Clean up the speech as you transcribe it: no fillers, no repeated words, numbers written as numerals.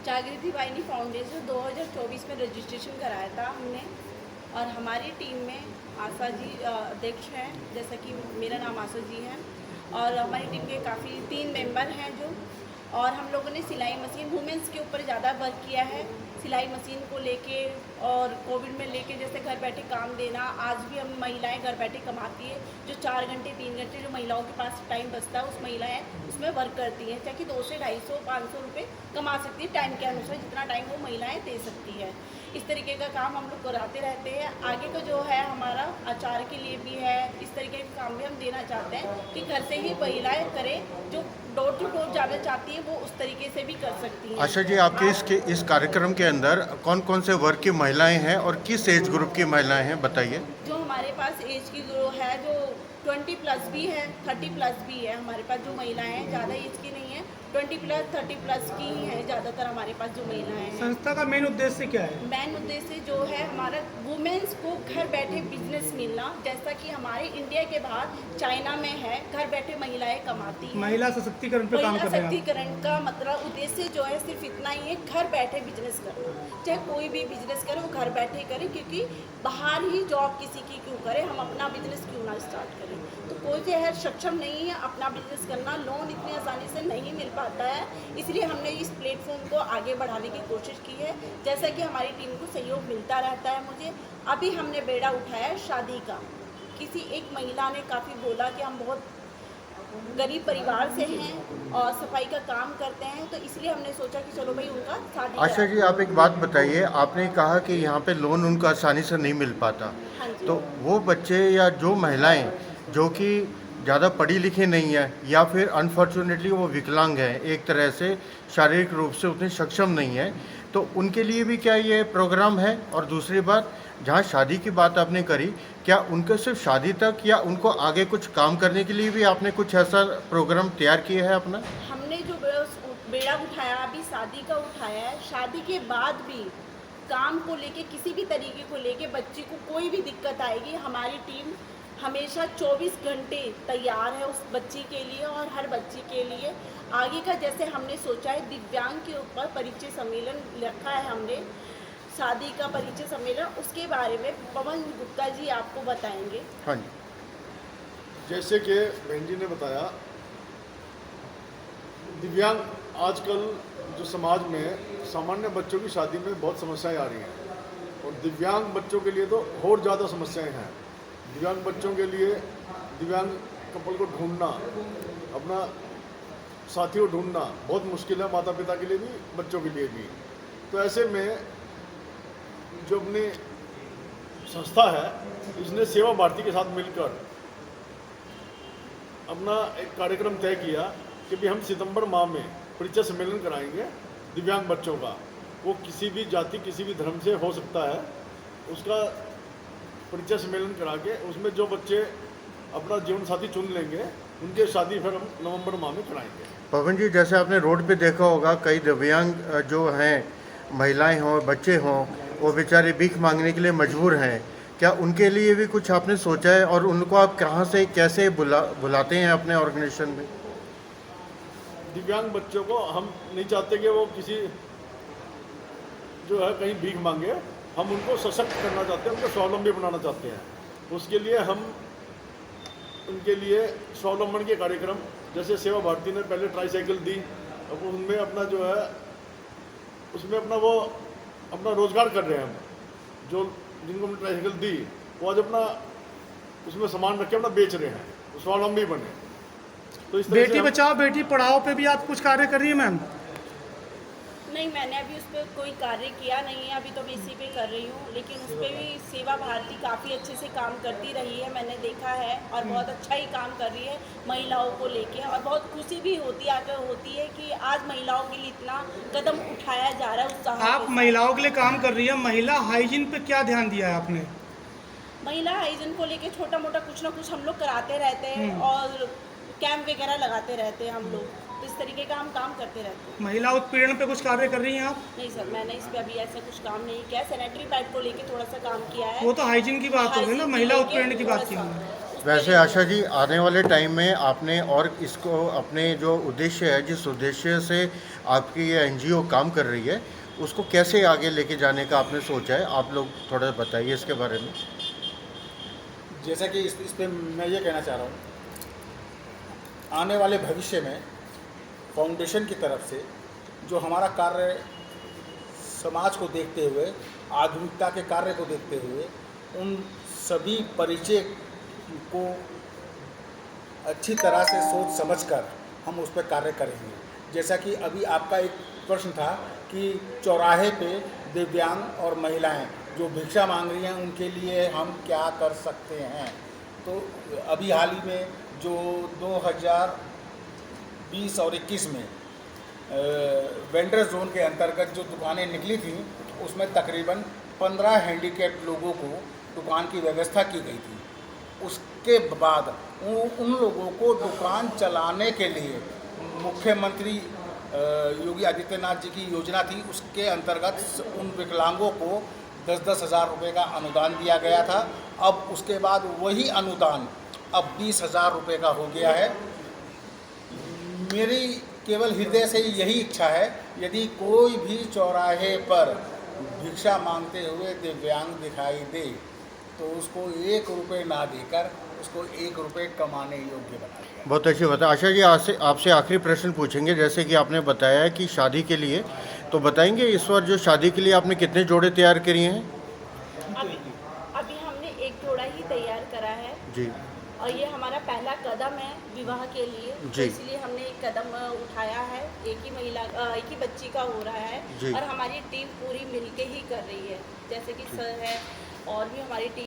जागृति वाहिनी फाउंडेशन 2024 में रजिस्ट्रेशन कराया था हमने। और हमारी टीम में आशा जी अध्यक्ष हैं, जैसा कि मेरा नाम आशा जी है। और हमारी टीम के काफ़ी 3 मेंबर हैं जो। और हम लोगों ने सिलाई मशीन वुमेंस के ऊपर ज़्यादा वर्क किया है, सिलाई मशीन को लेके। और कोविड में लेके जैसे घर बैठे काम देना, आज भी हम महिलाएं घर बैठे कमाती है। जो 4 घंटे 3 घंटे जो महिलाओं के पास टाइम बचता है, उस महिलाएं उसमें वर्क करती हैं, ताकि 200 से 250 500 रुपये कमा सकती है टाइम के अनुसार, जितना टाइम वो महिलाएं दे सकती है। इस तरीके का काम हम लोग कराते रहते हैं। आगे का जो है हमारा आचार के लिए भी है, इस तरीके का काम भी हम देना चाहते हैं कि घर से ही महिलाएं करें, जो डोर टू डोर जाना चाहती है वो उस तरीके से भी कर सकती हैं। आशा जी, आपके इस कार्यक्रम के अंदर कौन कौन से वर्ग की महिलाएं हैं और किस एज ग्रुप की महिलाएं हैं, बताइए। जो हमारे पास एज की जो है, जो 20 प्लस भी है, 30 प्लस भी है। हमारे पास जो महिलाएं हैं ज़्यादा एज की नहीं है, 20 प्लस 30 प्लस की ही है ज़्यादातर हमारे पास जो महिलाएं हैं। संस्था का मेन उद्देश्य क्या है? मेन उद्देश्य जो है हमारा वुमेन्स को घर बैठे बिजनेस मिलना, जैसा कि हमारे इंडिया के बाहर चाइना में है, घर बैठे महिलाएं कमाती हैं। महिला सशक्तिकरण पर काम महिला कर रहे हैं आप। सशक्तिकरण का मतलब उद्देश्य जो है सिर्फ इतना ही है, घर बैठे बिजनेस करना। चाहे कोई भी बिजनेस करे वो घर बैठे करे, क्योंकि बाहर ही जॉब किसी की क्यों करे, हम अपना बिजनेस क्यों ना स्टार्ट करें। तो कोई जो है सक्षम नहीं है अपना बिजनेस करना, लोन इतनी आसानी से नहीं मिल पाता है, इसलिए हमने इस प्लेटफॉर्म को आगे बढ़ाने की कोशिश की है। जैसा कि हमारी टीम को सहयोग मिलता रहता है। मुझे अभी हमने बेड़ा उठाया है शादी का। किसी एक महिला ने काफ़ी बोला कि हम बहुत गरीब परिवार से हैं और सफाई का काम करते हैं, तो इसलिए हमने सोचा कि चलो भाई उनका शादी आशा जी, आप एक बात बताइए, आपने कहा कि यहाँ पे लोन उनको आसानी से नहीं मिल पाता, हाँ जी। तो वो बच्चे या जो महिलाएं जो कि ज़्यादा पढ़ी लिखी नहीं है या फिर अनफॉर्चुनेटली वो विकलांग हैं, एक तरह से शारीरिक रूप से उतने सक्षम नहीं है, तो उनके लिए भी क्या ये प्रोग्राम है? और दूसरी बात, जहाँ शादी की बात आपने करी, क्या उनके सिर्फ शादी तक या उनको आगे कुछ काम करने के लिए भी आपने कुछ ऐसा प्रोग्राम तैयार किया है अपना? हमने जो बेड़ा उठाया अभी शादी का उठाया है, शादी के बाद भी काम को लेके, किसी भी तरीके को लेके बच्ची को कोई भी दिक्कत आएगी, हमारी टीम हमेशा 24 घंटे तैयार है उस बच्ची के लिए और हर बच्ची के लिए। आगे का जैसे हमने सोचा है, दिव्यांग के ऊपर परिचय सम्मेलन रखा है हमने, शादी का परिचय सम्मेलन, उसके बारे में पवन गुप्ता जी आपको बताएंगे। हाँ जी। जैसे कि बहन जी ने बताया, दिव्यांग आजकल जो समाज में सामान्य बच्चों की शादी में बहुत समस्याएं आ रही हैं, और दिव्यांग बच्चों के लिए तो और ज़्यादा समस्याएं हैं। दिव्यांग बच्चों के लिए दिव्यांग कपल को ढूंढना, अपना साथी को ढूंढना बहुत मुश्किल है, माता पिता के लिए भी बच्चों के लिए भी। तो ऐसे में जो अपनी संस्था है, इसने सेवा भारती के साथ मिलकर अपना एक कार्यक्रम तय किया कि भी हम सितंबर माह में परिचय सम्मेलन कराएंगे दिव्यांग बच्चों का। वो किसी भी जाति किसी भी धर्म से हो सकता है, उसका परिचय सम्मेलन करा के उसमें जो बच्चे अपना जीवन साथी चुन लेंगे, उनके शादी फिर हम नवंबर माह में कराएंगे। पवन जी, जैसे आपने रोड पे देखा होगा, कई दिव्यांग जो हैं, महिलाएं हों बच्चे हों, वो बेचारे भीख मांगने के लिए मजबूर हैं। क्या उनके लिए भी कुछ आपने सोचा है और उनको आप कहाँ से कैसे बुलाते हैं अपने ऑर्गेनाइजेशन में? दिव्यांग बच्चों को हम नहीं चाहते कि वो किसी जो है कहीं भीख मांगे, हम उनको सशक्त करना चाहते हैं, उनको स्वावलंबी बनाना चाहते हैं। उसके लिए हम उनके लिए स्वावलंबन के कार्यक्रम, जैसे सेवा भारती ने पहले ट्राईसाइकिल दी, अब उनमें अपना जो है उसमें अपना रोजगार कर रहे हैं हम। जो जिनको हमने ट्राईसाइकिल दी वो आज अपना उसमें सामान रख के अपना बेच रहे हैं, स्वावलंबी बने। तो इस तरह बेटी बचाओ बेटी पढ़ाओ पे भी आप कुछ कार्य कर रही है मैम? नहीं, मैंने अभी उस पर कोई कार्य किया नहीं है, अभी तो मैं इसी पे कर रही हूँ, लेकिन उस पर भी सेवा भारती काफ़ी अच्छे से काम करती रही है, मैंने देखा है, और बहुत अच्छा ही काम कर रही है महिलाओं को लेके। और बहुत खुशी भी होती है कि आज महिलाओं के लिए इतना कदम उठाया जा रहा है उत्साह। आप महिलाओं के लिए काम कर रही है, महिला हाइजीन पे क्या ध्यान दिया है आपने? महिला हाइजीन को लेके छोटा मोटा कुछ ना कुछ हम लोग कराते रहते हैं और कैंप वगैरह लगाते रहते हैं हम लोग, तो इस तरीके का हम काम करते रहते हैं। महिला उत्पीड़न पे कुछ कार्य कर रही हैं आप? नहीं सर, मैंने इस पे अभी ऐसा कुछ काम नहीं किया। सैनिटरी पैड को लेके थोड़ा सा काम किया है। वो तो हाइजीन की बात होगी ना, हाइजीन महिला को उत्पीड़न लेके की बात की थोड़ा हमने। सा उस वैसे आशा जी, आने वाले टाइम में आपने और इसको अपने जो उद्देश्य है, जिस उद्देश्य से आपकी ये एनजीओ काम कर रही है, उसको कैसे आगे लेके जाने का आपने सोचा है, आप लोग थोड़ा बताइए इसके बारे में। जैसा कि इस पे मैं ये कहना चाह रहा हूँ, आने वाले भविष्य में फाउंडेशन की तरफ से जो हमारा कार्य समाज को देखते हुए, आधुनिकता के कार्य को देखते हुए, उन सभी परिचय को अच्छी तरह से सोच समझकर हम उस पर कार्य करेंगे। जैसा कि अभी आपका एक प्रश्न था कि चौराहे पे दिव्यांग और महिलाएं जो भिक्षा मांग रही हैं उनके लिए हम क्या कर सकते हैं। तो अभी हाल ही में जो 2020 और 21 में वेंडर जोन के अंतर्गत जो दुकानें निकली थी, उसमें तकरीबन 15 हैंडीकैप लोगों को दुकान की व्यवस्था की गई थी। उसके बाद उन लोगों को दुकान चलाने के लिए मुख्यमंत्री योगी आदित्यनाथ जी की योजना थी, उसके अंतर्गत उन विकलांगों को 10-10 हज़ार रुपये का अनुदान दिया गया था। अब उसके बाद वही अनुदान अब 20 हज़ार रुपये का हो गया है। मेरी केवल हृदय से यही इच्छा है, यदि कोई भी चौराहे पर भिक्षा मांगते हुए दिव्यांग दिखाई दे तो उसको 1 रुपये ना देकर उसको 1 रुपये कमाने योग्य बनाएगा। बहुत अच्छी बात है। आशा जी, आपसे आखिरी प्रश्न पूछेंगे। जैसे कि आपने बताया है कि शादी के लिए, तो बताएंगे इस बार जो शादी के लिए आपने कितने जोड़े तैयार किए हैं? अभी हमने एक जोड़ा ही तैयार करा है जी और ये हमारा पहला कदम है विवाह के लिए। तो जी। इसलिए हमने एक कदम उठाया है। एक ही बच्ची का हो रहा जी। है और हमारी टीम पूरी मिलके ही कर रही है। जैसे कि सर है और भी हमारी टीम